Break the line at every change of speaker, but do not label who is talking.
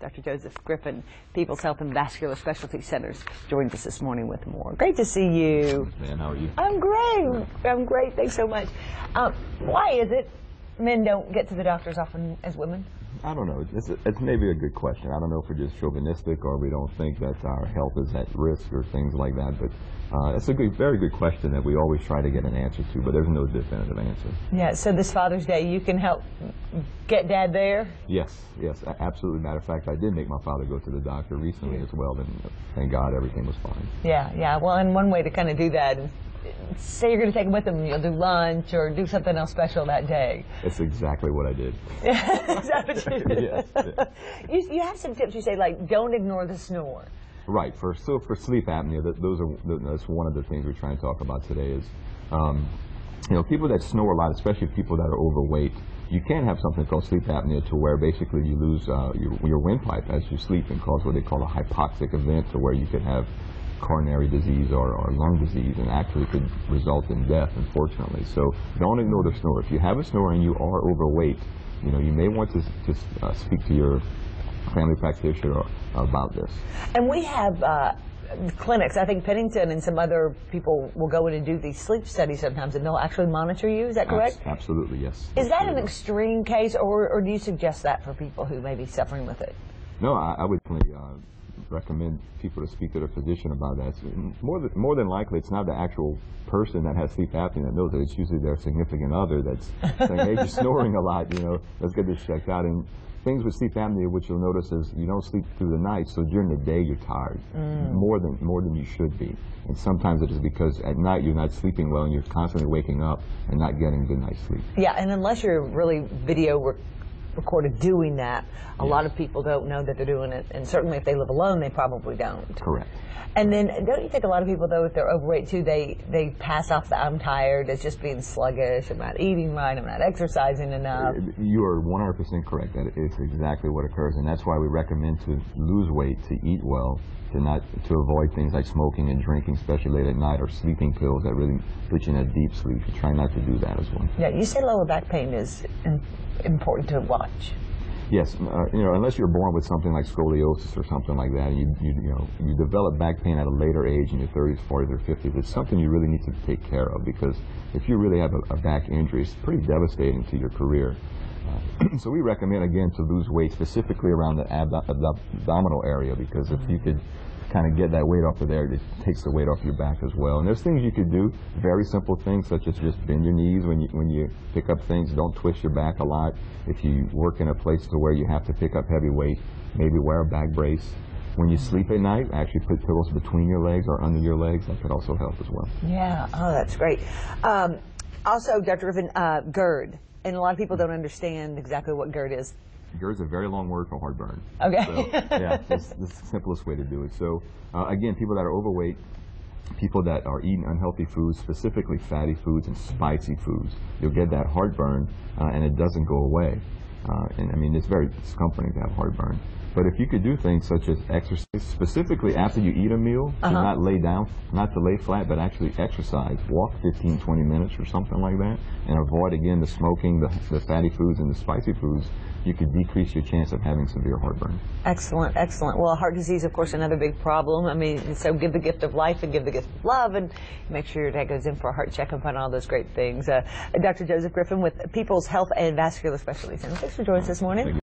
Dr. Joseph Griffin, People's Health and Vascular Specialty Centers, joined us this morning with more. Great to see you.
Man, how are you?
I'm great. I'm great. Thanks so much. Why is it men don't get to the doctor as often as women?
I don't know. It's maybe a good question. I don't know if we're just chauvinistic or we don't think that our health is at risk or things like that. But it's a very good question that we always try to get an answer to, but there's no definitive answer.
Yeah, so this Father's Day, you can help get Dad there?
Yes, absolutely. Matter of fact, I did make my father go to the doctor recently as well, and thank God everything was fine.
Yeah. Well, and one way to kind of do that is, say you're going to take him with him, you'll do lunch or do something else special that day.
That's exactly what I did.
Is that what you did?
Yes.
You have some tips. You say, like, don't ignore the snore.
Right. For sleep apnea, that's one of the things we're trying to talk about today is, people that snore a lot, especially people that are overweight, you can have something called sleep apnea to where basically you lose your windpipe as you sleep and cause what they call a hypoxic event, to where you could have coronary disease or lung disease, and actually could result in death, unfortunately. So don't ignore the snore. If you have a snore and you are overweight, you may want to speak to your family practitioner about this. And
we have clinics. I think Pennington and some other people will go in and do these sleep studies sometimes, and they'll actually monitor you. Is that correct?
Absolutely, yes.
Is that an extreme case, or do you suggest that for people who may be suffering with it?
No, I would definitely recommend people to speak to their physician about that. So more than likely, it's not the actual person that has sleep apnea that knows it. It's usually their significant other that's saying, "Hey, you're snoring a lot. Let's get this checked out." And things with sleep apnea, which you'll notice, is you don't sleep through the night, so during the day you're tired more than you should be. And sometimes it is because at night you're not sleeping well and you're constantly waking up and not getting good night's sleep. Yeah,
and unless you're really recorded doing that, a lot of people don't know that they're doing it, and certainly if they live alone, they probably don't.
Correct.
And then, don't you think a lot of people, though, if they're overweight too, they pass off the "I'm tired" as just being sluggish, I'm not eating right, I'm not exercising enough?
You are 100% correct. That it's exactly what occurs, and that's why we recommend to lose weight, to eat well, to avoid things like smoking and drinking, especially late at night, or sleeping pills that really put you in a deep sleep. You try not to do that as well.
Yeah, you say lower back pain is important to watch.
Yes, unless you're born with something like scoliosis or something like that, and you develop back pain at a later age in your 30s, 40s, or 50s, it's something you really need to take care of, because if you really have a back injury, it's pretty devastating to your career. So we recommend, again, to lose weight specifically around the abdominal area, because if you could kind of get that weight off of there, it takes the weight off your back as well. And there's things you could do, very simple things, such as just bend your knees when you pick up things. Don't twist your back a lot. If you work in a place to where you have to pick up heavy weight, maybe wear a back brace. When you sleep at night, actually put pillows between your legs or under your legs. That could also help as well. Yeah,
oh, that's great. Also, Dr. Griffin, GERD. And a lot of people don't understand exactly what GERD is.
GERD is a very long word for heartburn.
Okay.
So, yeah, that's the simplest way to do it. So, again, people that are overweight, people that are eating unhealthy foods, specifically fatty foods and spicy foods, you'll get that heartburn, and it doesn't go away. And I mean, it's very discomforting to have heartburn. But if you could do things such as exercise, specifically after you eat a meal, to not lay down, not to lay flat, but actually exercise, walk 15, 20 minutes or something like that, and avoid, again, the smoking, the fatty foods, and the spicy foods, you could decrease your chance of having severe heartburn.
Excellent, excellent. Well, heart disease, of course, another big problem. I mean, so give the gift of life and give the gift of love, and make sure your dad goes in for a heart checkup and all those great things. Dr. Joseph Griffin with People's Health and Vascular Specialty Center. Thanks for joining us this morning.